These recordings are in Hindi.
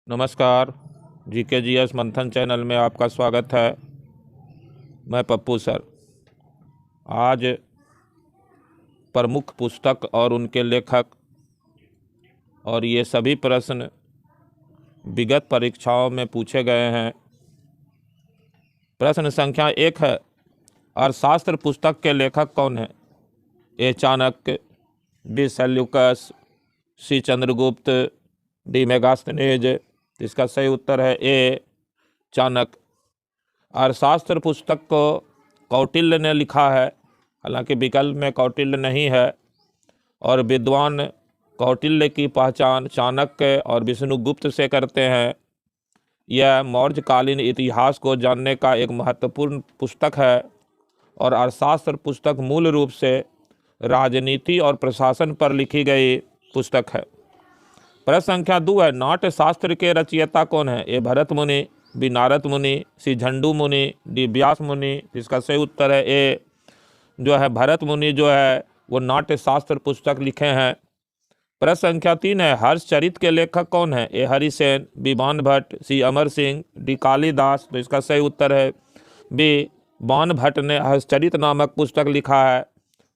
नमस्कार। GKGS मंथन चैनल में आपका स्वागत है। मैं पप्पू सर। आज प्रमुख पुस्तक और उनके लेखक और ये सभी प्रश्न विगत परीक्षाओं में पूछे गए हैं। प्रश्न संख्या 1 है, अर्थशास्त्र पुस्तक के लेखक कौन है? ए चाणक्य, बी सेल्यूकस, सी चंद्रगुप्त, डी मेगास्थनीज। इसका सही उत्तर है ए चाणक्य। अर्थशास्त्र पुस्तक को कौटिल्य ने लिखा है, हालांकि विकल्प में कौटिल्य नहीं है, और विद्वान कौटिल्य की पहचान चाणक्य और विष्णुगुप्त से करते हैं। यह मौर्यकालीन इतिहास को जानने का एक महत्वपूर्ण पुस्तक है और अर्थशास्त्र पुस्तक मूल रूप से राजनीति और प्रशासन पर लिखी गई पुस्तक है। प्रश्न संख्या 2 है, नाट्य शास्त्र के रचयिता कौन है? ए भरत मुनि, बी नारद मुनि, सी झंडू मुनि, डी व्यास मुनि। इसका सही उत्तर है ए जो है भरत मुनि जो है वो नाट्य शास्त्र पुस्तक लिखे हैं। प्रश्न संख्या 3 है, हर्षचरित के लेखक कौन है? ए हरिसेन, बी बाण भट्ट, सी अमर सिंह, डी कालिदास। तो इसका सही उत्तर है बी बाण भट्ट ने हर्षचरित नामक पुस्तक लिखा है,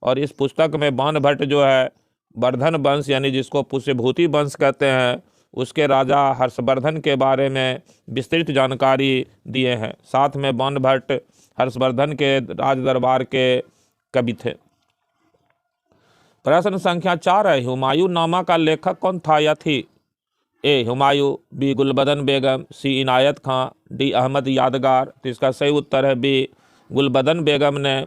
और इस पुस्तक में बाण भट्ट जो है वर्धन वंश यानी जिसको पुष्यभूति वंश कहते हैं उसके राजा हर्षवर्धन के बारे में विस्तृत जानकारी दिए हैं। साथ में बाण भट्ट हर्षवर्धन के राज दरबार के कवि थे। प्रश्न संख्या 4 है, हुमायूं नामा का लेखक कौन था या थी? ए हुमायूं, बी गुलबदन बेगम, सी इनायत खां, डी अहमद यादगार। तो इसका सही उत्तर है बी गुलबदन बेगम ने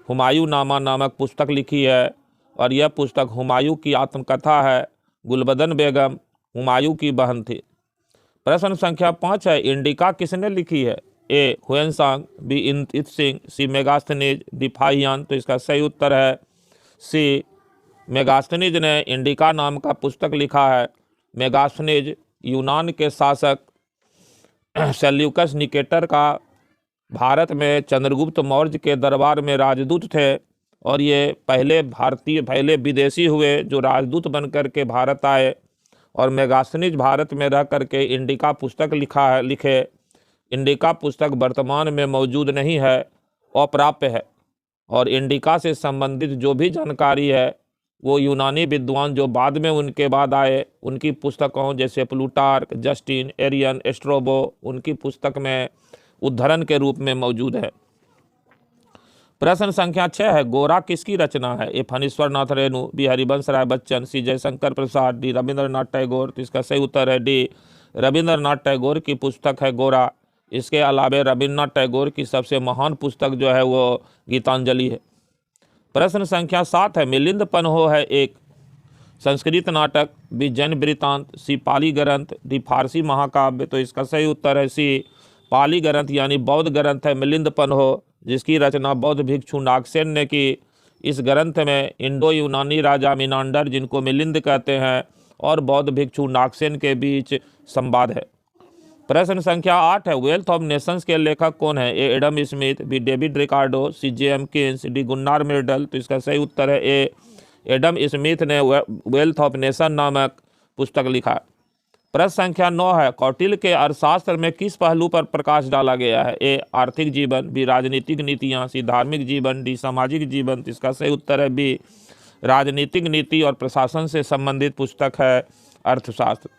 हुमायूं नामा नामक पुस्तक लिखी है, और यह पुस्तक हुमायूं की आत्मकथा है। गुलबदन बेगम हुमायूं की बहन थी। प्रश्न संख्या 5 है, इंडिका किसने लिखी है? ए हुएनसांग, बी इंत सिंह, सी मेगास्थनीज, डी फाहियान। तो इसका सही उत्तर है सी मेगास्थनीज ने इंडिका नाम का पुस्तक लिखा है। मेगास्थनीज यूनान के शासक सेल्यूकस निकेटर का भारत में चंद्रगुप्त मौर्य के दरबार में राजदूत थे, और ये पहले विदेशी हुए जो राजदूत बनकर के भारत आए, और मेगास्थनीज भारत में रह करके इंडिका पुस्तक लिखे। इंडिका पुस्तक वर्तमान में मौजूद नहीं है, अप्राप्य है, और इंडिका से संबंधित जो भी जानकारी है वो यूनानी विद्वान जो बाद में उनके बाद आए उनकी पुस्तकों जैसे प्लूटार्क, जस्टिन, एरियन, एस्ट्रोबो, उनकी पुस्तक में उद्धरण के रूप में मौजूद है। प्रश्न संख्या 6 है, गोरा किसकी रचना है? ए फणीश्वर नाथ रेणु, बी हरिवंश राय बच्चन, सी जयशंकर प्रसाद, डी रविंद्रनाथ टैगोर। तो इसका सही उत्तर है डी रविंद्रनाथ टैगोर की पुस्तक है गोरा। इसके अलावा रविंद्रनाथ टैगोर की सबसे महान पुस्तक जो है वो गीतांजलि है। प्रश्न संख्या 7 है, मिलिंद पन्हो है एक संस्कृत नाटक, बी जैन वृत्तांत, सी पाली ग्रंथ, डी फारसी महाकाव्य। तो इसका सही उत्तर है सी पाली ग्रंथ यानी बौद्ध ग्रंथ है मिलिंद पन्हो, जिसकी रचना बौद्ध भिक्षु नागसेन ने की। इस ग्रंथ में इंडो यूनानी राजा मिनांडर, जिनको मिलिंद कहते हैं, और बौद्ध भिक्षु नागसेन के बीच संवाद है। प्रश्न संख्या 8 है, वेल्थ ऑफ नेशंस के लेखक कौन है? A Adam Smith, B David Ricardo, C J M Keynes, D Gunnar Myrdal. तो इसका सही उत्तर है ए एडम स्मिथ ने वेल्थ ऑफ नेशन नामक पुस्तक लिखा। प्रश्न संख्या 9 है, कौटिल्य के अर्थशास्त्र में किस पहलू पर प्रकाश डाला गया है? ए आर्थिक जीवन, बी राजनीतिक नीतियाँ, सी धार्मिक जीवन, डी सामाजिक जीवन। तो इसका सही उत्तर है बी राजनीतिक नीति और प्रशासन से संबंधित पुस्तक है अर्थशास्त्र।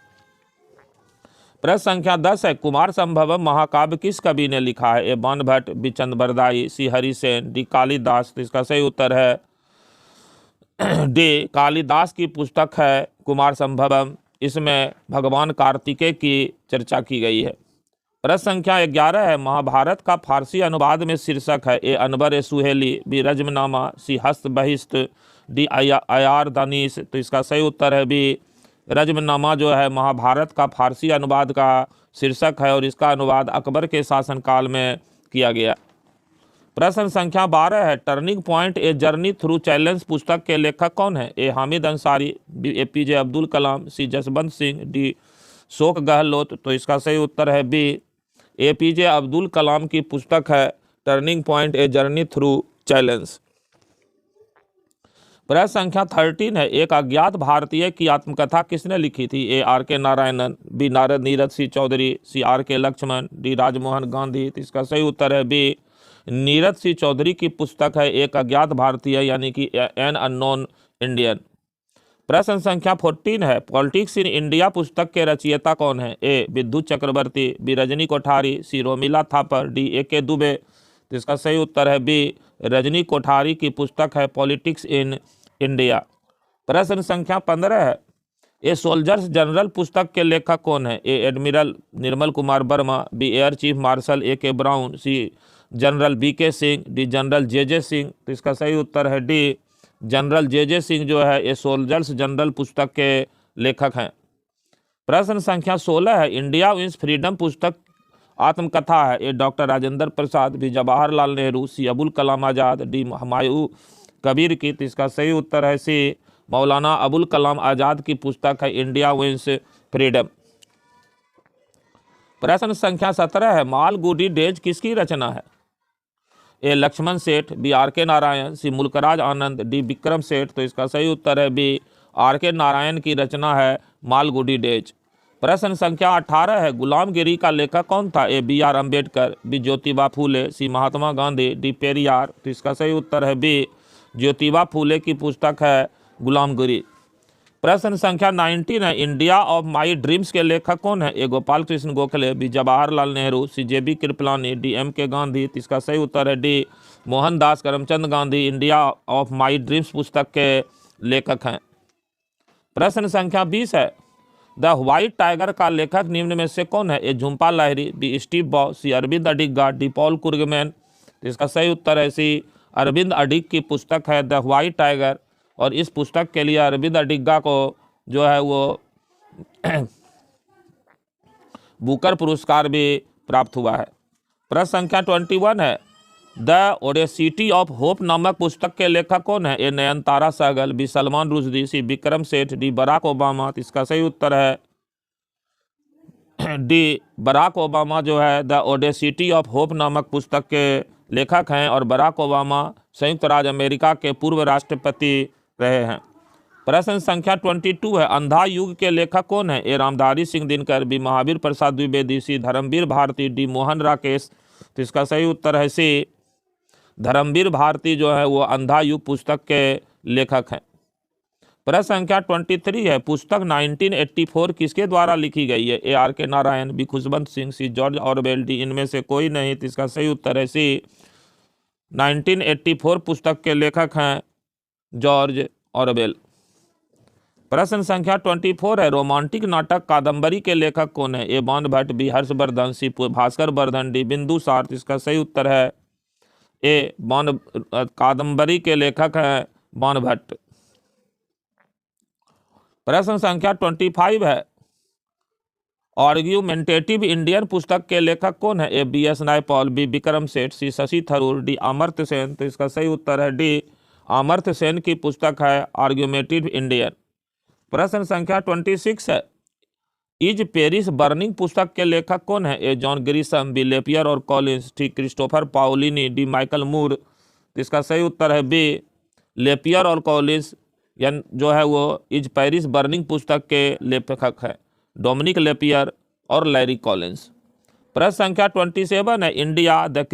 प्रश्न संख्या 10 है, कुमार संभवम महाकाव्य किस कवि ने लिखा है? ए बाण भट्ट, बी चंद्रबरदाई, सी हरिसेन, डी कालिदास। तो इसका सही उत्तर है डी कालिदास की पुस्तक है कुमार संभवम। इसमें भगवान कार्तिकेय की चर्चा की गई है। प्रश्न संख्या 11 है, महाभारत का फारसी अनुवाद में शीर्षक है? ए अनबर ए सुहेली, बी रजमनामा, सी हस्त बहिष्ट, डी अयार दानिश। तो इसका सही उत्तर है बी रजमनामा जो है महाभारत का फारसी अनुवाद का शीर्षक है, और इसका अनुवाद अकबर के शासनकाल में किया गया। प्रश्न संख्या 12 है, turning point a journey through challenge पुस्तक के लेखक कौन है? ए हामिद अंसारी, बी APJ अब्दुल कलाम, सी जसवंत सिंह, डी शोक गहलोत। तो इसका सही उत्तर है बी APJ अब्दुल कलाम की पुस्तक है turning point a journey through challenge. प्रश्न संख्या 13 है, एक अज्ञात भारतीय की आत्मकथा किसने लिखी थी? ए आर के Narayanan, B Narad Neeraj C Chaudhary, C R के लक्ष्मण, डी राजमोहन गांधी। तो इसका सही उत्तर है बी नीरज सी चौधरी की पुस्तक है एक अज्ञात भारतीय, यानी कि एन अननोन इंडियन। प्रश्न संख्या 14 है, पॉलिटिक्स इन इंडिया पुस्तक के रचयिता कौन है? A Vidyut Chakravarti, B Rajni Kothari, C Romila Thapar, D A K Dubey. तो इसका सही उत्तर है बी रजनी कोठारी की पुस्तक है पॉलिटिक्स इन इंडिया। प्रश्न संख्या 15 है, ए सोल्जर्स जनरल पुस्तक के लेखक कौन है? A admiral Nirmal Kumar Verma, B air chief marshal A K Brown, C general B K Singh, D general J J Singh. तो इसका सही उत्तर है D general J J Singh जो है ये सोल्जर्स जनरल पुस्तक के लेखक हैं। प्रश्न संख्या 16 है, इंडिया विंस फ्रीडम पुस्तक आत्मकथा है? ए डॉक्टर राजेंद्र प्रसाद, बी जवाहरलाल नेहरू, सी अबुल कलाम आज़ाद, डी हुमायूं कबीर की। तो इसका सही उत्तर है सी मौलाना अबुल कलाम आज़ाद की पुस्तक है इंडिया विंस फ्रीडम। प्रश्न संख्या 17 है, मालगुडी डेज किसकी रचना है? ए लक्ष्मण सेठ, बी आर के नारायण, सी मुल्कराज आनंद, डी विक्रम सेठ। तो इसका सही उत्तर है बी आर के नारायण की रचना है मालगुडी डेज। प्रश्न संख्या 18 है, गुलामगिरी का लेखक कौन था? A B R Ambedkar, B Jyotiba Phule, C Mahatma Gandhi, D Periyar. तो इसका सही उत्तर है बी ज्योतिबा फूले की पुस्तक है गुलामगिरी। प्रश्न संख्या 19 है, इंडिया ऑफ माई ड्रीम्स के लेखक कौन है? A Gopal Krishna Gokhale, B Jawaharlal Nehru, C J B Kripalani, D M K Gandhi. तो इसका सही उत्तर है D Mohandas Karamchand Gandhi India of my dreams पुस्तक के लेखक हैं। प्रश्न संख्या 20 है, द व्हाइट टाइगर का लेखक निम्न में से कौन है? ए झुम्पा लाहिरी, बी स्टीव बॉ, सी अरविंद अडिगा, डी पॉल कुर्गमैन। तो इसका सही उत्तर है सी अरविंद अडिग की पुस्तक है द व्हाइट टाइगर, और इस पुस्तक के लिए अरविंद अडिगा को जो है वो बुकर पुरस्कार भी प्राप्त हुआ है। प्रश्न संख्या 21 है, द ओडेसिटी ऑफ होप नामक पुस्तक के लेखक कौन है? ए नयनतारा सहगल, बी सलमान रुश्दी, सी Vikram Seth, D Barack Obama. तो इसका सही उत्तर है डी बराक ओबामा जो है द ओडेसिटी ऑफ होप नामक पुस्तक के लेखक हैं, और बराक ओबामा संयुक्त राज्य अमेरिका के पूर्व राष्ट्रपति रहे हैं। प्रश्न संख्या 22 है, अंधा युग के लेखक कौन है? ए रामधारी सिंह दिनकर, बी महावीर प्रसाद द्विवेदी, सी धर्मवीर भारती, डी मोहन राकेश। तो इसका सही उत्तर है सी धर्मवीर भारती जो है वो अंधा युग पुस्तक के लेखक हैं। प्रश्न संख्या 23 है, पुस्तक 1984 किसके द्वारा लिखी गई है? A R K Narayan, B Khushwant Singh, C George Orwell, D इनमें से कोई नहीं। तो इसका सही उत्तर है सी 1984 पुस्तक के लेखक हैं जॉर्ज ऑरवेल। प्रश्न संख्या 24 है, रोमांटिक नाटक कादम्बरी के लेखक कौन है? ए बाण भट्ट, बी हर्षवर्धन, सी भास्कर वर्धन, डी बिंदुसार। इसका सही उत्तर है ए बाण कादम्बरी के लेखक हैं बाण भट्ट। प्रश्न संख्या 25 है, आर्ग्यूमेंटेटिव इंडियन पुस्तक के लेखक कौन है? A B S Naipaul, B Vikram Seth, C Shashi Tharoor, D Amartya Sen. तो इसका सही उत्तर है डी अमर्त्य सेन की पुस्तक है आर्ग्यूमेंटिव इंडियन। प्रश्न संख्या 26 है, इज पेरिस बर्निंग पुस्तक के लेखक कौन है? A John Grisham, B Lapierre और Collins, T Christopher Paolini, D Michael Moore. तो इसका सही उत्तर है बी लेपियर और कॉलिंस, यानी जो है वो इज पेरिस बर्निंग पुस्तक के लेखक है डोमिनिक लेपियर और लैरी कॉलिंस। प्रश्न संख्या 27 है, इंडिया द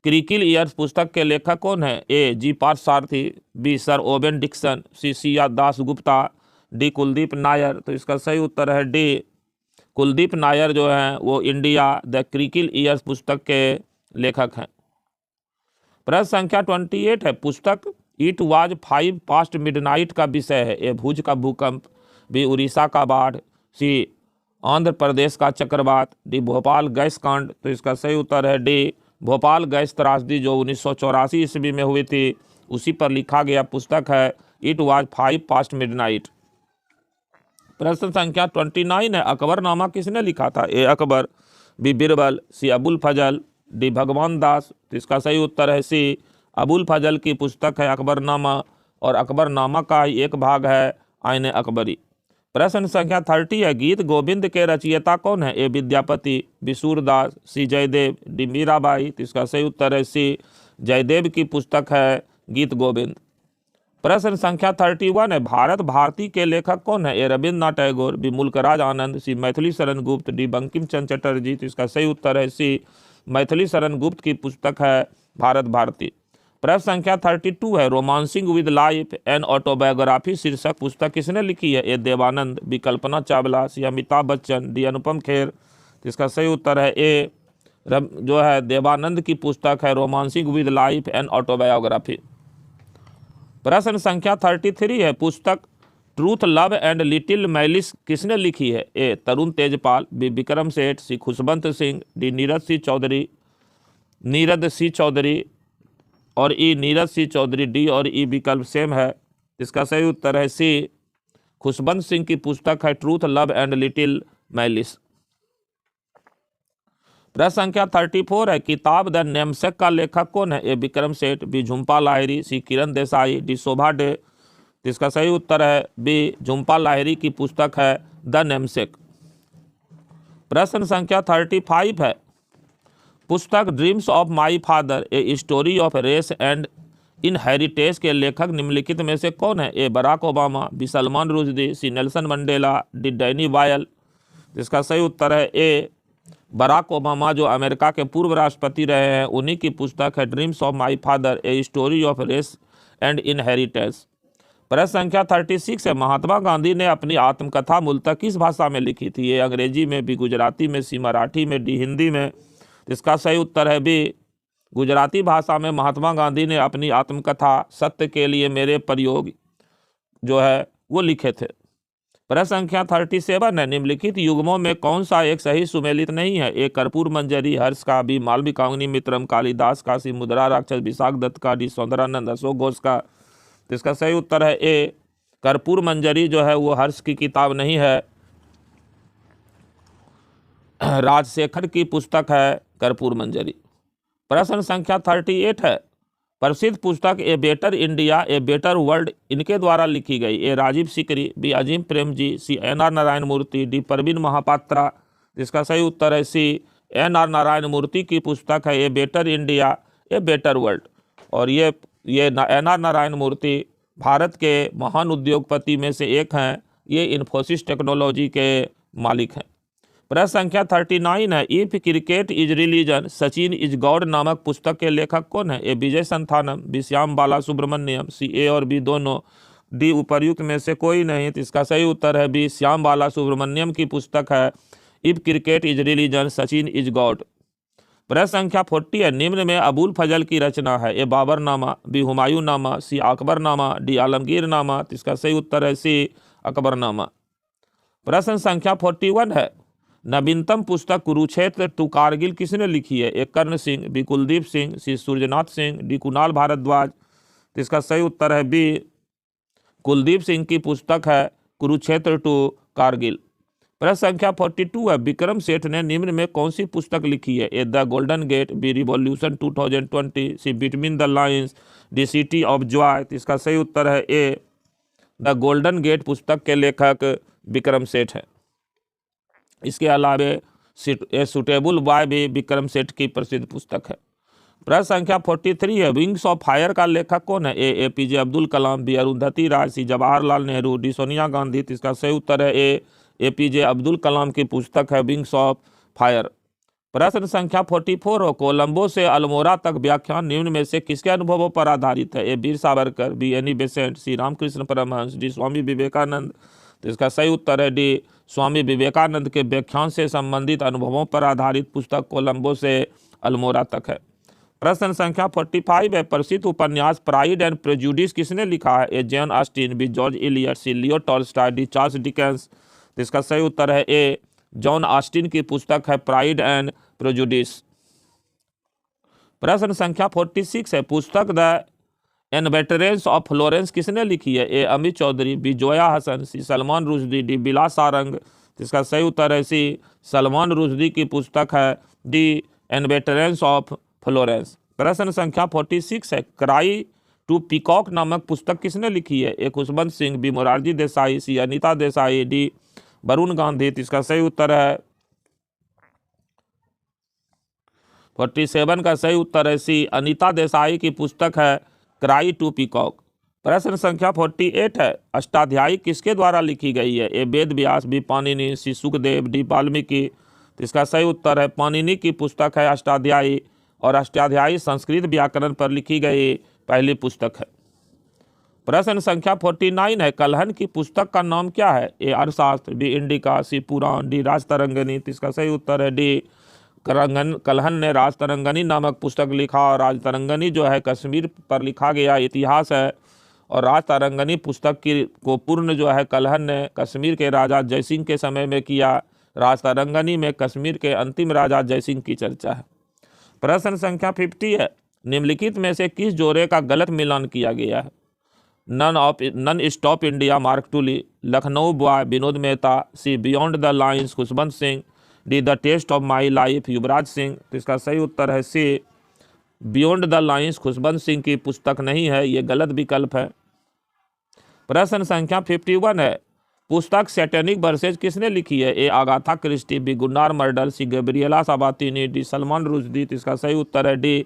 क्रिकिल ईयर्स पुस्तक के लेखक कौन है? A G Parthasarathy, B sir Owen Dixon, C Sia Das Gupta, D Kuldip Nayar. तो इसका सही उत्तर है डी कुलदीप नायर जो है वो इंडिया द क्रिकिल ईयर्स पुस्तक के लेखक हैं। प्रश्न संख्या 28 है, पुस्तक इट वाज 5 पास्ट मिडनाइट का विषय है। ए भुज का भूकंप, बी उड़ीसा का बाढ़, सी आंध्र प्रदेश का चक्रवात, डी भोपाल गैस कांड। तो इसका सही उत्तर है डी भोपाल गैस त्रासदी जो 1984 ईस्वी में हुई थी उसी पर लिखा गया पुस्तक है इट वाज 5 पास्ट मिडनाइट। प्रश्न संख्या 29 है, अकबरनामा किसने लिखा था? ए अकबर, बी बीरबल, सी अबुल फजल, डी भगवान दास। तो इसका सही उत्तर है सी अबुल फजल की पुस्तक है अकबरनामा, और अकबरनामा का एक भाग है आईने अकबरी। प्रश्न संख्या 30 है, गीत गोविंद के रचयिता कौन है? ए विद्यापति, बी सूरदास, सी जयदेव, डी मीराबाई। तो इसका सही उत्तर है सी जयदेव की पुस्तक है गीत गोविंद। प्रश्न संख्या 31 है, भारत भारती के लेखक कौन है? ए रविन्द्रनाथ टैगोर, बी मुल्कराज आनंद, सी मैथिली शरण गुप्त, डी बंकिम चंद्र चटर्जी। तो इसका सही उत्तर है सी मैथिली शरण गुप्त की पुस्तक है भारत भारती। प्रश्न संख्या 32 है, romancing with life an autobiography शीर्षक पुस्तक किसने लिखी है? ए देवानंद, बी कल्पना चावला, सी अमिताभ बच्चन, डी अनुपम खेर। तो इसका सही उत्तर है ए जो है देवानंद की पुस्तक है romancing with life an autobiography. प्रश्न संख्या 33 है, पुस्तक truth love and little malice किसने लिखी है? ए तरुण तेजपाल, बी विक्रम सेठ, सी खुशवंत सिंह, डी नीरद सी चौधरी और ई नीरज सी चौधरी। डी और ई विकल्प सेम है। इसका सही उत्तर है सी खुशवंत सिंह की पुस्तक है truth love and little malice. प्रश्न संख्या 34 है, किताब द नेमसेक का लेखक कौन है? A Vikram Seth, B Jhumpa Lahiri, C Kiran Desai, D Shobha day. तो इसका सही उत्तर है बी झुम्पा लाहिरी की पुस्तक है द नेमसेक। प्रश्न संख्या 35 है, पुस्तक dreams of my father a story of race and inheritance के लेखक निम्नलिखित में से कौन है? A Barack Obama, B Salman Rushdie, C Nelson Mandela, D Danny Vyle. इसका सही उत्तर है ए बराक ओबामा, जो अमेरिका के पूर्व राष्ट्रपति रहे हैं, उन्हीं की पुस्तक है dreams of my father a story of race and inheritance. प्रश्न संख्या 36 है, महात्मा गांधी ने अपनी आत्मकथा मूलतः किस भाषा में लिखी थी? ए अंग्रेजी में, बी गुजराती में, सी मराठी में, डी हिंदी में। इसका सही उत्तर है बी गुजराती भाषा में महात्मा गांधी ने अपनी आत्मकथा सत्य के लिए मेरे प्रयोग जो है वो लिखे थे। प्रश्न संख्या 37 है, निम्नलिखित युग्मों में कौन सा एक सही सुमेलित नहीं है? ए कर्पूर मंजरी हर्ष का, बी मालविकाग्नि मित्रम कालिदास का, सी मुद्रा राक्षस विशाख दत्त का, डी सौंदरानंद अशोक घोष का। तो इसका सही उत्तर है ए कर्पूर मंजरी जो है वो हर्ष की किताब नहीं है, राजशेखर की पुस्तक है कर्पूर मंजरी। प्रश्न संख्या 38 है, प्रसिद्ध पुस्तक a better India a better world इनके द्वारा लिखी गई? ए राजीव सिकरी, बी अजीम प्रेमजी, सी एन.आर. नारायण मूर्ति, डी परवीन महापात्रा। इसका सही उत्तर है सी एन.आर. नारायण मूर्ति की पुस्तक है a better India a better world. और ये एन.आर. नारायण मूर्ति भारत के महान उद्योगपति में से एक हैं। ये इन्फोसिस टेक्नोलॉजी के मालिक हैं। प्रश्न संख्या 39 है, if cricket is religion Sachin is God नामक पुस्तक के लेखक कौन है? ए विजय संथानम, बी श्याम बाला सुब्रमण्यम, सी ए और बी दोनों, डी उपर्युक्त में से कोई नहीं। तो इसका सही उत्तर है बी श्याम बाला सुब्रमण्यम की पुस्तक है if cricket is religion Sachin is God. प्रश्न संख्या 40 है, निम्न में अबुल फजल की रचना है? ए बाबरनामा, बी हुमायूंनामा, सी अकबरनामा, डी आलमगीरनामा। तो इसका सही उत्तर है सी अकबरनामा। प्रश्न संख्या 41 है, नवीनतम पुस्तक कुरुक्षेत्र टू कारगिल किसने लिखी है? ए कर्ण सिंह, बी कुलदीप सिंह, सी सूर्यनाथ सिंह, डी कुणाल भारद्वाज। तो इसका सही उत्तर है बी कुलदीप सिंह की पुस्तक है कुरुक्षेत्र टू कारगिल। प्रश्न संख्या 42 है, विक्रम सेठ ने निम्न में कौन सी पुस्तक लिखी है? A the golden gate, B revolution 2020, C between the lines, D city of joy. तो इसका सही उत्तर है ए द गोल्डन गेट पुस्तक के लेखक विक्रम सेठ हैं। इसके अलावा ए सुटेबल बॉय भी विक्रम सेठ की प्रसिद्ध पुस्तक है। प्रश्न संख्या 43 है, विंग्स ऑफ फायर का लेखक कौन है? ए पीजे अब्दुल कलाम, बी अरुंधति राय, सी जवाहरलाल नेहरू, डी सोनिया गांधी। तो इसका सही उत्तर है ए पीजे अब्दुल कलाम की पुस्तक है विंग्स ऑफ फायर। प्रश्न संख्या 44 हो, कोलंबो से अल्मोड़ा तक व्याख्यान निम्न में से किसके अनुभवों पर आधारित है? A Veer Savarkar, B Annie Besant, C Ramakrishna Paramhansa, D Swami Vivekananda. तो इसका सही उत्तर है डी स्वामी विवेकानंद के व्याख्यान से संबंधित अनुभवों पर आधारित पुस्तक कोलंबो से अल्मोड़ा तक है। प्रश्न संख्या 45 है, प्रसिद्ध उपन्यास प्राइड एंड प्रेजुडिस किसने लिखा है? A John Austen, B George Eliot, C Leo Tolstoy, D Charles Dickens. तो इसका सही उत्तर है ए जॉन ऑस्टिन की पुस्तक है प्राइड एंड प्रेजुडिस। प्रश्न संख्या 46 है, पुस्तक द इनवेटरेंस ऑफ फ्लोरेंस किसने लिखी है? ए अमित चौधरी, बी जोया हसन, सी सलमान रुश्दी, डी बिला सारंग। इसका सही उत्तर है सी सलमान रुश्दी की पुस्तक है डी इनवेटरेंस ऑफ फ्लोरेंस। प्रश्न संख्या 46 है, क्राई टू पीकॉक नामक पुस्तक किसने लिखी है? ए खुशवंत सिंह, बी मोरारजी देसाई, सी अनीता देसाई, डी वरुण गांधी। इसका सही उत्तर है 47 का सही उत्तर है सी अनीता देसाई की पुस्तक है क्राई टू पीकॉक। प्रश्न संख्या 48 है, अष्टाध्यायी किसके द्वारा लिखी गई है? ए वेद व्यास, बी पाणिनि, सी सुखदेव, डी वाल्मीकि। तो इसका सही उत्तर है पाणिनि की पुस्तक है अष्टाध्यायी, और अष्टाध्यायी संस्कृत व्याकरण पर लिखी गई पहली पुस्तक है। प्रश्न संख्या 49 है, कलहन की पुस्तक का नाम क्या है? ए अर्थशास्त्र, बी इंडिका, सी पुराण, डी राजतरंगिणी। तो इसका सही उत्तर है डी कलहन ने राजतरंगिणी नामक पुस्तक लिखा, और राजतरंगिणी जो है कश्मीर पर लिखा गया इतिहास है, और राजतरंगिणी पुस्तक को पूर्ण जो है कलहन ने कश्मीर के राजा जयसिंह के समय में किया। राजतरंगिणी में कश्मीर के अंतिम राजा जयसिंह की चर्चा है। प्रश्न संख्या 50 है, निम्नलिखित में से किस जोड़े का गलत मिलान किया गया है? Nonstop India Mark Tully, Lucknow boy Vinod Mehta, C beyond the lines Khushwant Singh, D the test of my life Yuvraj Singh. तो इसका सही उत्तर है C beyond the lines Khushwant Singh की पुस्तक नहीं है, ये गलत विकल्प है। प्रश्न संख्या 51 है, पुस्तक सैटेनिक वर्सेज किसने लिखी है? A Agatha Christie, B Gunnar Myrdal, C Gabriela Sabatini, D Salman Rushdie. तो इसका सही उत्तर है डी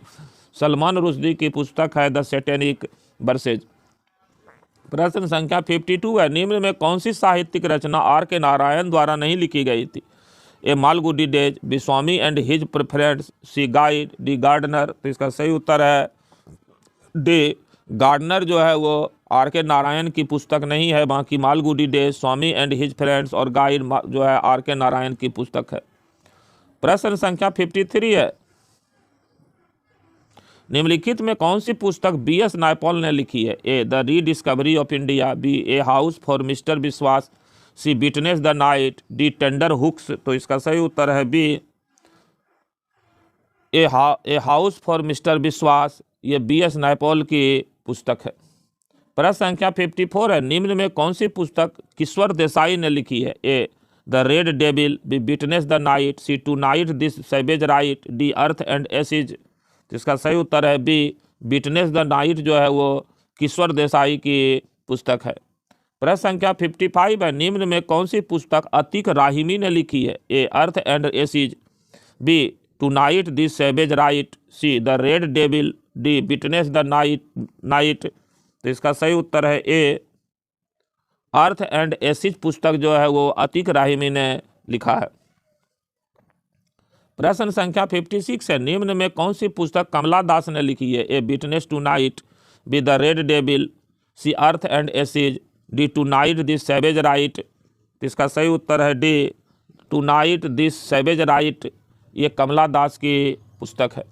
सलमान रुश्दी की पुस्तक है द सैटेनिक वर्सेज। प्रश्न संख्या 52 है, निम्न में कौन सी साहित्यिक रचना आर के नारायण द्वारा नहीं लिखी गई थी? A Malgudi days, B Swami and his preference, C guide, D gardener. तो इसका सही उत्तर है डी गार्डनर जो है वो आर के नारायण की पुस्तक नहीं है, बाकी Malgudi days, Swami and his friends और गाइड जो है आर के नारायण की पुस्तक है। प्रश्न संख्या 53 है, निम्नलिखित में कौन सी पुस्तक बी.एस. नायपॉल ने लिखी है? A the rediscovery of India, B a house for mister Biswas, C witness the night, D tender hooks. तो इसका सही उत्तर है B a house for mister Biswas, ये बी.एस. नायपॉल की पुस्तक है। प्रश्न संख्या 54 है, निम्न में कौन सी पुस्तक किश्वर देसाई ने लिखी है? A the red devil, B witness the night, C tonight this savage rite, D earth and ashes. तो इसका सही उत्तर है बी विटनेस द नाइट जो है वो किश्वर देसाई की पुस्तक है। प्रश्न संख्या 55 है, निम्न में कौन सी पुस्तक अतीक राहिमी ने लिखी है? A earth and ashes, B tonight this savage rite, C the red devil, D witness the night. तो इसका सही उत्तर है ए अर्थ एंड एसिज पुस्तक जो है वो अतीक राहिमी ने लिखा है। प्रश्न संख्या 56 है, निम्न में कौन सी पुस्तक कमला दास ने लिखी है? A witness to night, B the red devil, C earth and ashes, D tonight this savage rite. इसका सही उत्तर है D tonight this savage rite, ये कमला दास की पुस्तक है।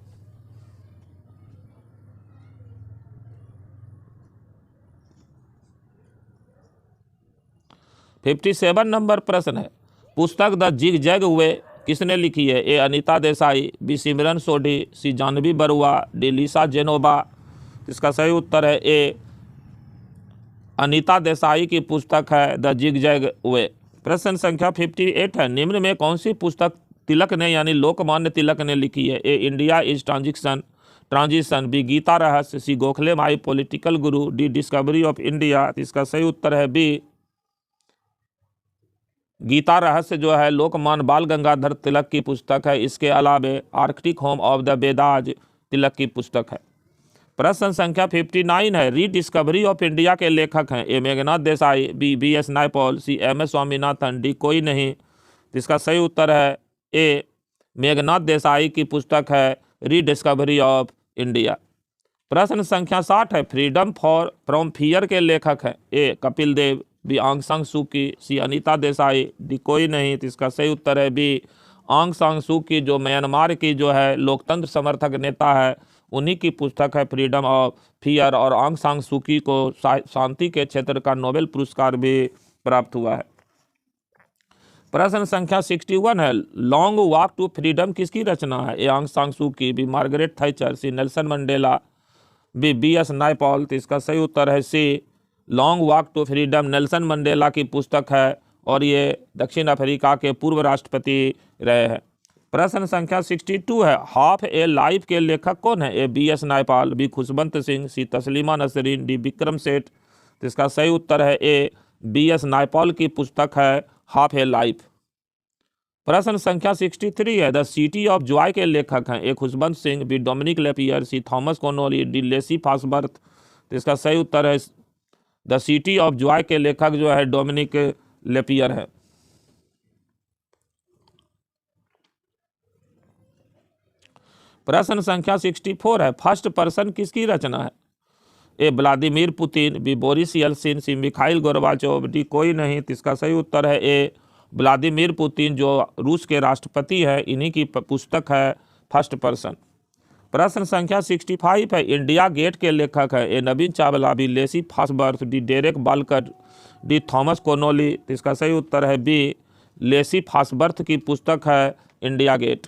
फिफ्टी 57 नंबर प्रश्न है, पुस्तक द जिग जैग वे किसने लिखी है? ए अनीता देसाई, बी सिमरन सोढ़ी, सी जानवी बरुआ, डी लिसा जेनोबा। इसका सही उत्तर है ए अनीता देसाई की पुस्तक है द जिग जैग वे। प्रश्न संख्या 58 है, निम्न में कौन सी पुस्तक तिलक ने यानी लोकमान्य तिलक ने लिखी है? A India is transition, B Gita Rahasya, C Gokhale my political guru, D discovery of India. इसका सही उत्तर है बी गीता रहस्य जो है लोकमान्य बाल गंगाधर तिलक की पुस्तक है। इसके अलावे आर्कटिक होम ऑफ द बेदाज तिलक की पुस्तक है। प्रश्न संख्या 59 है, रीडिस्कवरी ऑफ इंडिया के लेखक हैं? ए मेघनाथ देसाई, बी बी.एस. नायपॉल, सी एम.एस. स्वामीनाथन, डी कोई नहीं। इसका सही उत्तर है ए मेघनाथ देसाई की पुस्तक है रीडिस्कवरी ऑफ इंडिया। प्रश्न संख्या 60 है, फ्रीडम फ्रॉम फियर के लेखक हैं? ए कपिल देव, बी आंग सांग सू की, सी अनीता देसाई, डी कोई नहीं। तो इसका सही उत्तर है बी आंग सांग सू की, जो म्यांमार की जो है लोकतंत्र समर्थक नेता है, उन्हीं की पुस्तक है फ्रीडम ऑफ फियर, और आंग सांग सू की को शांति के क्षेत्र का नोबेल पुरस्कार भी प्राप्त हुआ है। प्रश्न संख्या 61 है, लॉन्ग वॉक टू फ्रीडम किसकी रचना है? A Aung San Suu Kyi, B Margaret Thatcher, C Nelson Mandela, B बी.एस. नायपॉल। तो इसका सही उत्तर है C long walk to freedom Nelson Mandela की पुस्तक है, और ये दक्षिण अफ्रीका के पूर्व राष्ट्रपति रहे हैं। प्रश्न संख्या 62 है, हाफ ए लाइफ के लेखक कौन है? ए बी.एस. नायपॉल, बी खुशवंत सिंह, सी तस्लीमा नसरीन, डी विक्रम सेठ। तो इसका सही उत्तर है ए बी.एस. नायपॉल की पुस्तक है हाफ ए लाइफ। प्रश्न संख्या 63 है, द सिटी ऑफ जॉय के लेखक हैं? A Khushwant Singh, B Dominique Lapierre, C Thomas Connolly, D Lacy Fosburgh. तो इसका सही उत्तर है द सिटी ऑफ जॉय के लेखक जो है डोमिनिक लेपियर है। प्रश्न संख्या 64 है, फर्स्ट पर्सन किसकी रचना है? A Vladimir Putin, B Boris Yeltsin, C Mikhail Gorbachev, D कोई नहीं। तो इसका सही उत्तर है ए व्लादिमीर पुतिन, जो रूस के राष्ट्रपति है, इन्हीं की पुस्तक है फर्स्ट पर्सन। प्रश्न संख्या 65 है, इंडिया गेट के लेखक है A Navin Chawla, B Lacy Fosburgh, D Derek Balker, D Thomas Connolly. तो इसका सही उत्तर है बी लेसी फास्बर्थ की पुस्तक है इंडिया गेट।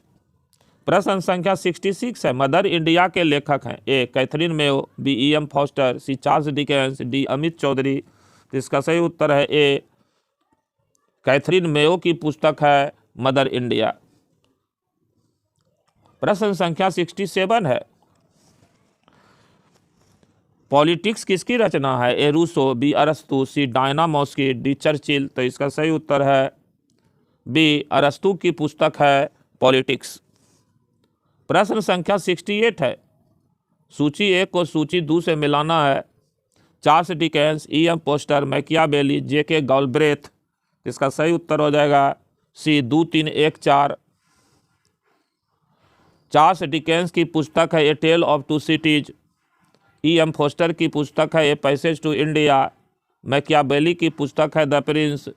प्रश्न संख्या 66 है, मदर इंडिया के लेखक हैं A Katherine Mayo, B E.M. Forster, C Charles Dickens, D Amit Chaudhuri. तो इसका सही उत्तर है ए कैथरीन मेयो की पुस्तक है मदर इंडिया। प्रश्न संख्या 67 है, पॉलिटिक्स किसकी रचना है ए रूसो, बी अरस्तु, सी डायना मॉस्की, डी चर्चिल। तो इसका सही उत्तर है बी अरस्तु की पुस्तक है पॉलिटिक्स। प्रश्न संख्या 68 है, सूची 1 को सूची 2 से मिलाना है। Charles Dickens, E.M. Forster, Machiavelli, J.K. Galbraith. इसका सही उत्तर हो जाएगा सी 2, 3, 1, 4। चार्ल्स डिकेंस की पुस्तक है A tale of two cities, E.M. Forster की पुस्तक है A passage to India, Machiavelli की पुस्तक है द प्रिंस,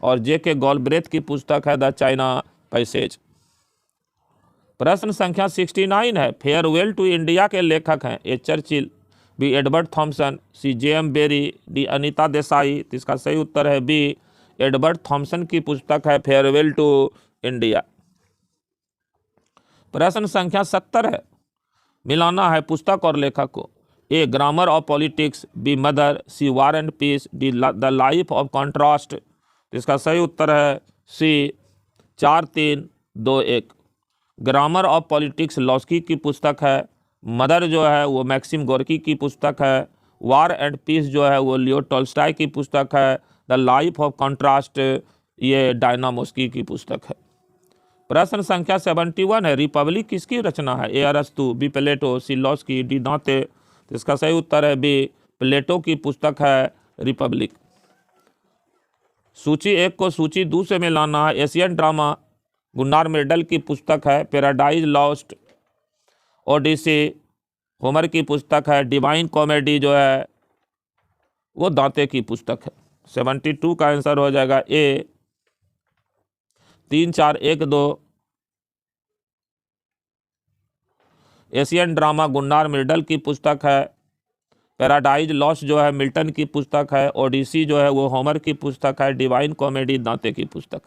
और J.K. गॉलब्रेथ की पुस्तक है द चाइना पैसेज। प्रश्न संख्या 69 है, फेयरवेल टू इंडिया के लेखक हैं A Churchill, B Edward Thomson, C J.M. Barrie, D Anita Desai. तो इसका सही उत्तर है बी एडवर्ड थॉमसन की पुस्तक है फेयरवेल टू इंडिया। प्रश्न संख्या 70 है, मिलाना है पुस्तक और लेखक को A grammar of politics, B mother, C war and peace, D the life of contrast. इसका सही उत्तर है C 4, 3, 2, 1। Grammar of politics Laski की पुस्तक है, मदर जो है वो मैक्सिम गोर्की की पुस्तक है, वार एंड पीस जो है वो लियो टॉल्स्टॉय की पुस्तक है, द लाइफ ऑफ कॉन्ट्रास्ट ये डायना मॉस्की की पुस्तक है। प्रश्न संख्या 71 है, रिपब्लिक किसकी रचना है ए अरस्तु, बी प्लेटो, सी लॉस्की, डी दांते। तो इसका सही उत्तर है बी प्लेटो की पुस्तक है रिपब्लिक। सूची 1 को सूची 2 से मिलाना है। एशियन ड्रामा गुन्नार मिर्डल की पुस्तक है पैराडाइज लॉस्ट, ओडिसी होमर की पुस्तक है, डिवाइन कॉमेडी जो है वो दांते की पुस्तक है। 72 का आंसर हो जाएगा ए 3, 4, 1, 2। एशियन ड्रामा गुन्नार मिर्डल की पुस्तक है, पैराडाइज लॉस्ट जो है मिल्टन की पुस्तक है, ओडिसी जो है वो होमर की पुस्तक है, डिवाइन कॉमेडी दांते की पुस्तक।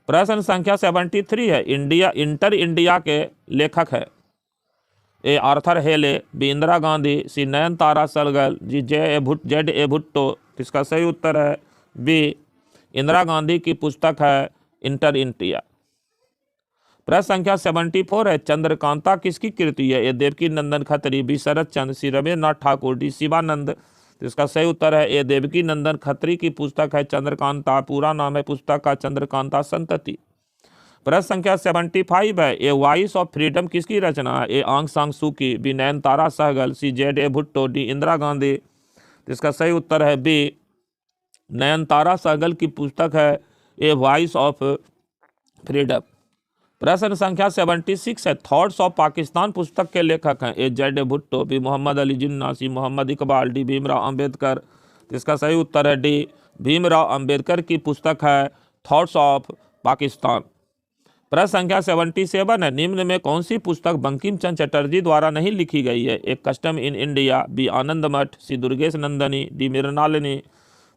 प्रश्न संख्या 73 है, इंटर इंडिया के लेखक है A Arthur Hailey, B Indira Gandhi, C Nayantara Sahgal, G Z A Bhutto. इसका सही उत्तर है बी इंदिरा गांधी की पुस्तक है इंटर इंडिया। प्रश्न संख्या 74 है, चंद्रकांता किसकी कृति है ए देवकी नंदन खत्री, बी शरद चंद्र, सी रविन्द्रनाथ ठाकुर, डी शिवानंद। तो इसका सही उत्तर है ए देवकी नंदन खत्री की पुस्तक है चंद्रकांता। पूरा नाम है पुस्तक का चंद्रकांता संतति। प्रश्न संख्या 75 है, ए वॉइस ऑफ फ्रीडम किसकी रचना है A Aung San Suu Kyi, B Nayantara Sahgal, C Z A Bhutto, D Indira Gandhi. तो इसका सही उत्तर है बी नयनतारा सहगल की पुस्तक है ए वॉइस ऑफ फ्रीडम। प्रश्न संख्या 76 है, थॉट्स ऑफ पाकिस्तान पुस्तक के लेखक हैं A Z A Bhutto, B Mohammad Ali Jinnah, C Mohammad Iqbal, D Bhimrao Ambedkar. इसका सही उत्तर है डी भीमराव अंबेडकर की पुस्तक है थॉट्स ऑफ पाकिस्तान। प्रश्न संख्या 77 है, निम्न में कौन सी पुस्तक बंकिम चंद्र चटर्जी द्वारा नहीं लिखी गई है A custom in India, B Anand Math, C Durgesh Nandini, D Mrinalini.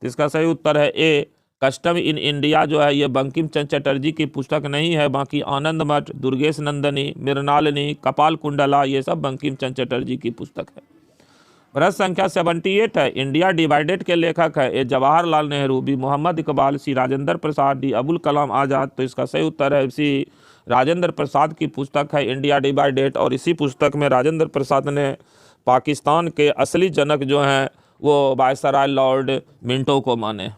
इसका सही उत्तर है ए कस्टम इन इंडिया जो है ये बंकिम चंद्र चटर्जी की पुस्तक नहीं है, बाकी आनंद मठ, दुर्गेश नंदनी, मृणालिनी, कपाल कुंडला ये सब बंकिम चंद्र चटर्जी की पुस्तक है। प्रश्न संख्या 78 है, इंडिया डिवाइडेड के लेखक है ए जवाहरलाल नेहरू, बी मोहम्मद इकबाल, सी राजेंद्र प्रसाद, डी अबुल कलाम आज़ाद। तो इसका सही उत्तर है सी राजेंद्र प्रसाद की पुस्तक है इंडिया डिवाइडेड, और इसी पुस्तक में राजेंद्र प्रसाद ने पाकिस्तान के असली जनक जो हैं वो वायसराय लॉर्ड मिंटो को माने।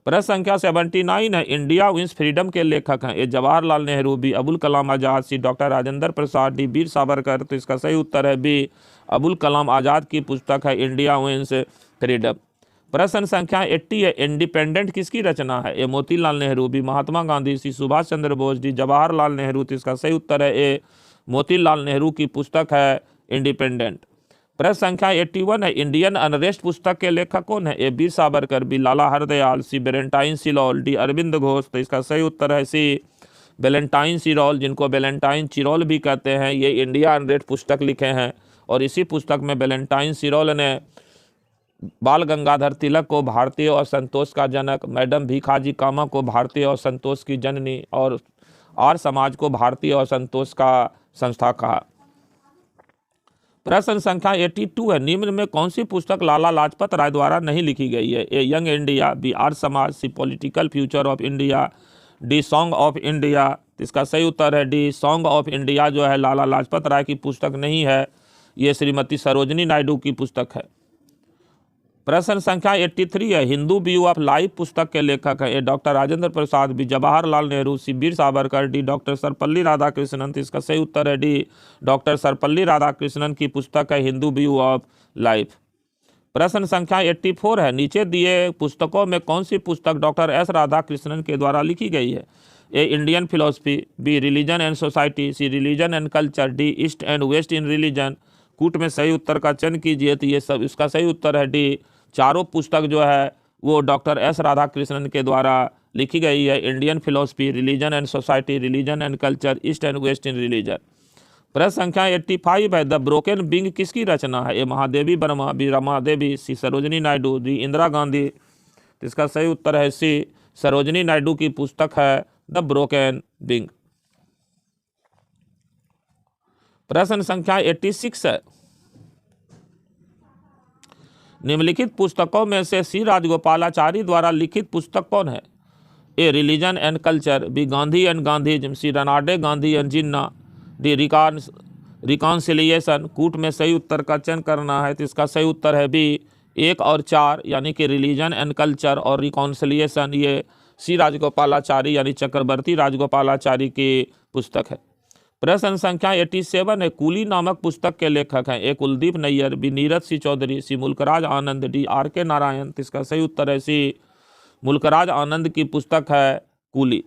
प्रश्न संख्या 79 है, इंडिया विंस फ्रीडम के लेखक हैं? ए जवाहरलाल नेहरू, बी अबुल कलाम आज़ाद, सी डॉक्टर राजेंद्र प्रसाद, डी वीर सावरकर। तो इसका सही उत्तर है बी अबुल कलाम आज़ाद की पुस्तक है इंडिया विंस फ्रीडम। प्रश्न संख्या 80 है, इंडिपेंडेंट किसकी रचना है? ए मोतीलाल नेहरू, बी महात्मा गांधी, सी सुभाष चंद्र बोस, डी जवाहरलाल नेहरू। तो इसका सही उत्तर है ए मोतीलाल नेहरू की पुस्तक है इंडिपेंडेंट। प्रश्न संख्या 81 है, इंडियन अनरेस्ट पुस्तक के लेखक कौन है? A B Savarkar, B Lala Hardayal, C Valentine Chirol, D Arvind Ghosh. तो इसका सही उत्तर है सी वेलेंटाइन सिरोल, जिनको वेलेंटाइन चिरोल भी कहते हैं। ये इंडिया अनरेस्ट पुस्तक लिखे हैं और इसी पुस्तक में वेलेंटाइन सिरोल ने बाल गंगाधर तिलक को भारतीय और संतोष का जनक, मैडम भीखाजी कामा को भारतीय और संतोष की जननी और आर्य समाज को भारतीय और संतोष का संस्था कहा। प्रश्न संख्या 82 है, निम्न में कौन सी पुस्तक लाला लाजपत राय द्वारा नहीं लिखी गई है? A young India, B Arya Samaj, C political future of India, D song of India. इसका सही उत्तर है डी सॉन्ग ऑफ इंडिया जो है लाला लाजपत राय की पुस्तक नहीं है, ये श्रीमती सरोजनी नायडू की पुस्तक है। प्रश्न संख्या 83 है, हिंदू व्यू ऑफ लाइफ पुस्तक के लेखक है? ए डॉक्टर राजेंद्र प्रसाद, बी जवाहरलाल नेहरू, सी वीर सावरकर, डी डॉक्टर सर्वपल्ली राधाकृष्णन। इसका सही उत्तर है डी डॉक्टर सर्वपल्ली राधाकृष्णन की पुस्तक है हिंदू व्यू ऑफ लाइफ। प्रश्न संख्या 84 है, नीचे दिए पुस्तकों में कौन सी पुस्तक डॉक्टर एस राधाकृष्णन के द्वारा लिखी गई है? A Indian philosophy, B religion and society, C religion and culture, D east and west in religion. कूट में सही उत्तर का चयन कीजिए। तो ये सब इसका सही उत्तर है डी चारों पुस्तक जो है वो डॉक्टर एस राधाकृष्णन के द्वारा लिखी गई है। Indian philosophy, religion and society, religion and culture, east and west in religion. प्रश्न संख्या 85 है, द ब्रोकन विंग किसकी रचना है? ए महादेवी वर्मा, बी रमादेवी, सी सरोजनी नायडू, डी इंदिरा गांधी। तो इसका सही उत्तर है सी सरोजनी नायडू की पुस्तक है द ब्रोकन विंग। प्रश्न संख्या 86 है, निम्नलिखित पुस्तकों में से सी राजगोपालाचारी द्वारा लिखित पुस्तक कौन है? A religion and culture, B Gandhi and Gandhism, C Ranade Gandhi and Jinnah, D reconciliation. कूट में सही उत्तर का चयन करना है। तो इसका सही उत्तर है बी 1 और 4 यानी कि रिलीजन एंड कल्चर और रिकॉन्सिलिएशन। ये सी राजगोपालाचारी यानी चक्रवर्ती राजगोपालाचारी की पुस्तक है। प्रश्न संख्या 87 है, कूली नामक पुस्तक के लेखक हैं? ए कुलदीप नैयर, बी नीरज सी चौधरी, सी मुल्कराज आनंद, डी आर के नारायण। तो इसका सही उत्तर है सी मुल्कराज आनंद की पुस्तक है कूली।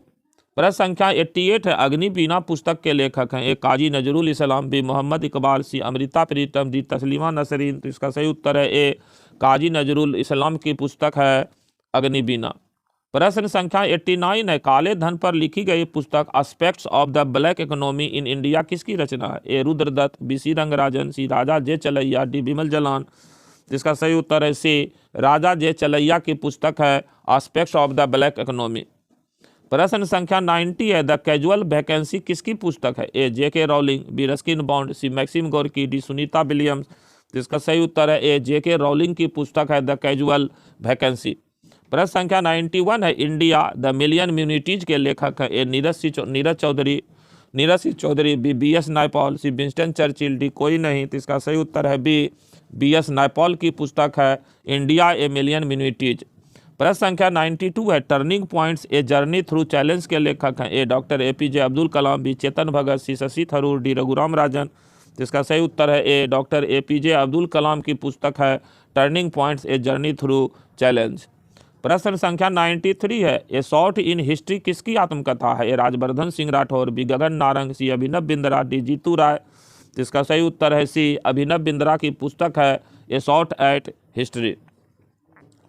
प्रश्न संख्या 88 है, अग्निवीणा पुस्तक के लेखक हैं? ए काजी नजरुल इस्लाम, बी मोहम्मद इकबाल, सी अमृता प्रीतम, डी तस्लीमा नसरीन। तो इसका सही उत्तर है ए काजी नजरुल इस्लाम की पुस्तक है अग्निवीणा। प्रश्न संख्या 89 है, काले धन पर लिखी गई पुस्तक aspects of the black economy in India किसकी रचना है? ए रुद्रदत्त, बी सी रंगराजन, सी राजा जे चलैया, डी बिमल जलान। जिसका सही उत्तर है सी राजा जे चलैया की पुस्तक है aspects of the black economy. प्रश्न संख्या 90 है, द कैजुअल वैकेंसी किसकी पुस्तक है? A J K Rowling, B Ruskin Bond, C Maxim Gorky, D Sunita Williams. जिसका सही उत्तर है ए जे के रॉलिंग की पुस्तक है द कैजुअल वैकेंसी। प्रश्न संख्या 91 है, इंडिया द मिलियन म्यूनिटीज के लेखक है? A Neeraj C Chaudhuri, B B S Naipaul, C Winston Churchill, D कोई नहीं। तो इसका सही उत्तर है बी एस नायपॉल की पुस्तक है इंडिया ए मिलियन म्यूनिटीज। प्रश्न संख्या 92 है, turning points a journey through challenge के लेखक हैं? ए doctor APJ Abdul Kalam, B Chetan Bhagat, सी शशि थरूर, डी रघुराम राजन। जिसका सही उत्तर है ए डॉक्टर APJ अब्दुल कलाम की पुस्तक है turning points a journey through challenge. प्रश्न संख्या 93 है, ए शॉर्ट इन हिस्ट्री किसकी आत्मकथा है? ए राजवर्धन सिंह राठौर, बी गगन नारंग, सी अभिनव बिंद्रा, डी जीतू राय। जिसका सही उत्तर है सी अभिनव बिंद्रा की पुस्तक है ए शॉर्ट एट हिस्ट्री।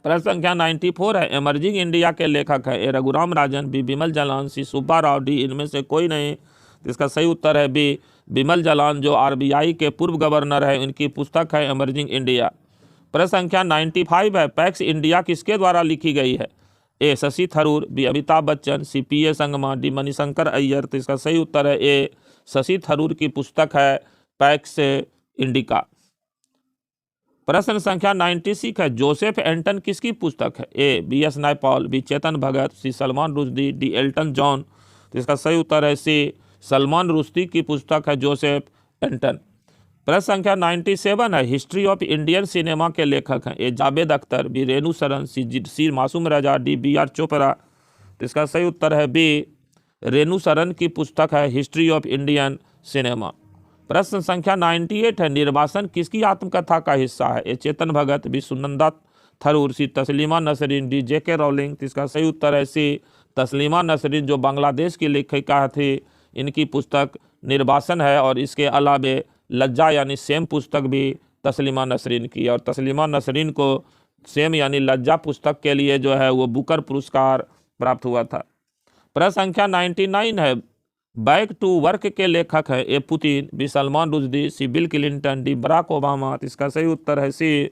प्रश्न संख्या 94 है, एमर्जिंग इंडिया के लेखक है? ए रघुराम राजन, बी बिमल जलान, सी सुब्बा राव, डी इनमें से कोई नहीं। इसका सही उत्तर है बी बिमल जलान जो RBI के पूर्व गवर्नर है, इनकी पुस्तक है एमर्जिंग इंडिया। प्रश्न संख्या 95 है, पैक्स इंडिया किसके द्वारा लिखी गई है? ए शशि थरूर, बी अमिताभ बच्चन, सी PA संगमा, डी मणिशंकर अय्यर। तो इसका सही उत्तर है ए शशि थरूर की पुस्तक है पैक्स इंडिका। प्रश्न संख्या 96 है, जोसेफ एंटन किसकी पुस्तक है? A BS Naipaul, B Chetan Bhagat, C Salman Rushdie, D Elton John. तो इसका सही उत्तर है सी सलमान रुश्दी की पुस्तक है जोसेफ एंटन। प्रश्न संख्या 97 है, हिस्ट्री ऑफ इंडियन सिनेमा के लेखक हैं ए जावेद अख्तर, बी रेणु सरन, सी मासूम रजा, डी बी आर चोपड़ा। तो इसका सही उत्तर है बी रेणु सरन की पुस्तक है हिस्ट्री ऑफ इंडियन सिनेमा। प्रश्न संख्या 98 है, निर्वासन किसकी आत्मकथा का हिस्सा है ए चेतन भगत, बी सुनंदा थरूर, सी तस्लीमा नसरीन, डी जेके रॉलिंग। तो इसका सही उत्तर है सी तस्लीमा नसरीन, जो बांग्लादेश की लेखिका थी, इनकी पुस्तक निर्वासन है। और इसके अलावे लज्जा यानी सेम पुस्तक भी तस्लीमा नसरीन की है, और तस्लीमा नसरीन को सेम यानी लज्जा पुस्तक के लिए जो है वो बुकर पुरस्कार प्राप्त हुआ था। प्रश्न संख्या 99 है, बैक टू वर्क के लेखक है A Putin, B Salman Rushdie, C Bill Clinton, D Barack Obama. तो इसका सही उत्तर है सी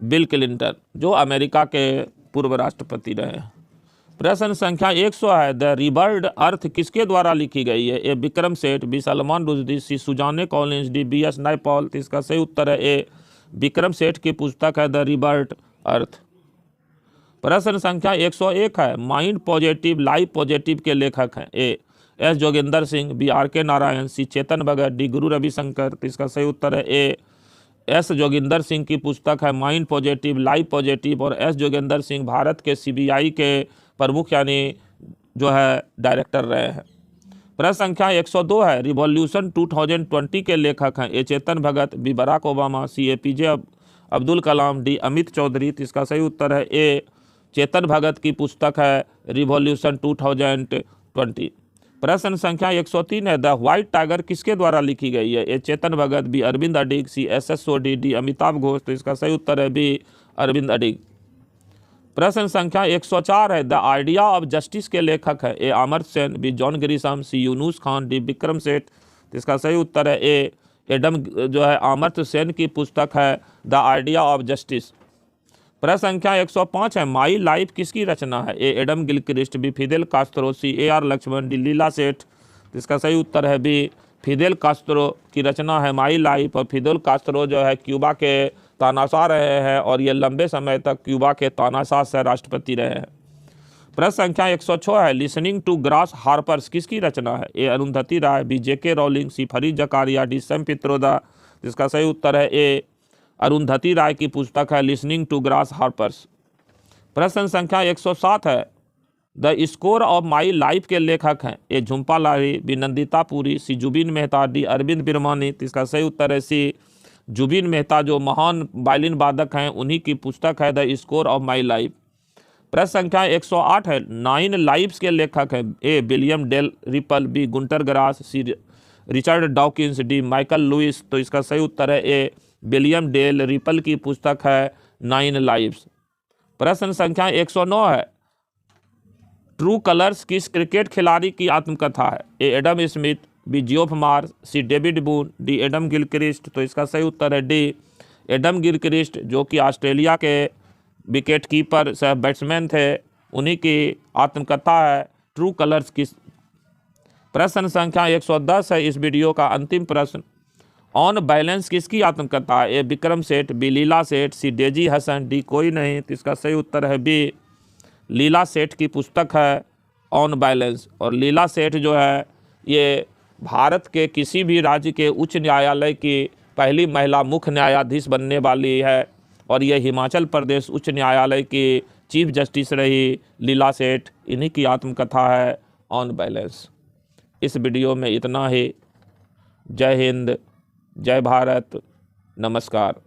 बिल क्लिंटन, जो अमेरिका के पूर्व राष्ट्रपति रहे हैं। प्रश्न संख्या 100 है, द रिबर्ड अर्थ किसके द्वारा लिखी गई है A Vikram Seth, B Salman Rushdie, C Suzanne Collins, D B S Naipaul. तो इसका सही उत्तर है ए विक्रम सेठ की पुस्तक है द रिबर्ड अर्थ। प्रश्न संख्या 101 है, माइंड पॉजिटिव लाइफ पॉजिटिव के लेखक हैं A S Joginder Singh, B R K Narayan, C Chetan Bhagat, D गुरु रविशंकर। तो इसका सही उत्तर है ए एस जोगिंदर सिंह की पुस्तक है माइंड पॉजिटिव लाइफ पॉजिटिव। और एस जोगिंदर सिंह भारत के CBI के प्रमुख यानी जो है डायरेक्टर रहे हैं। प्रश्न संख्या 102 है, रिवॉल्यूशन 2020 के लेखक हैं ए Chetan Bhagat, B Barack Obama, सी APJ अब्दुल कलाम, डी अमित चौधरी। तो इसका सही उत्तर है ए चेतन भगत की पुस्तक है रिवॉल्यूशन 2020। प्रश्न संख्या 103 है, द व्हाइट टाइगर किसके द्वारा लिखी गई है ए चेतन भगत, बी अरविंद अडिग, सी SS सोडी, डी अमिताभ घोष। तो इसका सही उत्तर है बी अरविंद अडिग। प्रश्न संख्या 104 है, द आइडिया ऑफ जस्टिस के लेखक है A Amartya Sen, B John Grisham, C Yunus Khan, D Vikram Seth. तो इसका सही उत्तर है ए एडम जो है अमर्त्य सेन की पुस्तक है द आइडिया ऑफ जस्टिस। प्रश्न संख्या 105 है, माई लाइफ किसकी रचना है A Adam Gilchrist, B Fidel Castro, C AR Laxman, D Leela Seth. तो इसका सही उत्तर है बी फिदेल कास्त्रो की रचना है माई लाइफ। और फिदेल कास्त्रो जो है क्यूबा के तानाशाह रहे हैं, और ये लंबे समय तक क्यूबा के तानाशाह से राष्ट्रपति रहे हैं। प्रश्न संख्या 106 है, लिसनिंग टू ग्रास हार्पर्स किसकी रचना है ए अरुंधति राय, बी JK रॉलिंग, सी फरीद जकारिया, डी सैम पित्रोदा। जिसका सही उत्तर है ए अरुंधति राय की पुस्तक है लिसनिंग टू ग्रास हार्पर्स। प्रश्न संख्या 107 है, the score of my life के लेखक हैं ए झुम्पा लाहिरी, बी नंदिता पुरी, सी जुबिन मेहता, डी अरविंद बिरमानी। तो इसका सही उत्तर है सी जुबिन मेहता, जो महान वायलिन वादक हैं, उन्हीं की पुस्तक है the score of my life. प्रश्न संख्या 108 है, 9 लाइव्स के लेखक हैं A William Dalrymple, B Gunter Grass, C Richard Dawkins, D Michael Lewis. तो इसका सही उत्तर है ए विलियम डेल रिपल की पुस्तक है 9 लाइव्स। प्रश्न संख्या 109 है, ट्रू कलर्स किस क्रिकेट खिलाड़ी की आत्मकथा है A Adam Smith, B Geoff Marsh, C David Boon, D Adam Gilchrist. तो इसका सही उत्तर है डी एडम गिलक्रिस्ट, जो कि ऑस्ट्रेलिया के विकेट कीपर सह बैट्समैन थे, उन्हीं की आत्मकथा है ट्रू कलर्स किस। प्रश्न संख्या 110 है, इस वीडियो का अंतिम प्रश्न, ऑन बैलेंस किसकी आत्मकथा है ए विक्रम सेठ, बी लीला सेठ, सी डेजी हसन, डी कोई नहीं। तो इसका सही उत्तर है बी लीला सेठ की पुस्तक है ऑन बैलेंस। और लीला सेठ जो है ये भारत के किसी भी राज्य के उच्च न्यायालय की पहली महिला मुख्य न्यायाधीश बनने वाली है, और ये हिमाचल प्रदेश उच्च न्यायालय की चीफ जस्टिस रही लीला सेठ। इन्हीं की आत्मकथा है ऑन बैलेंस। इस वीडियो में इतना ही। जय हिंद, जय भारत, नमस्कार।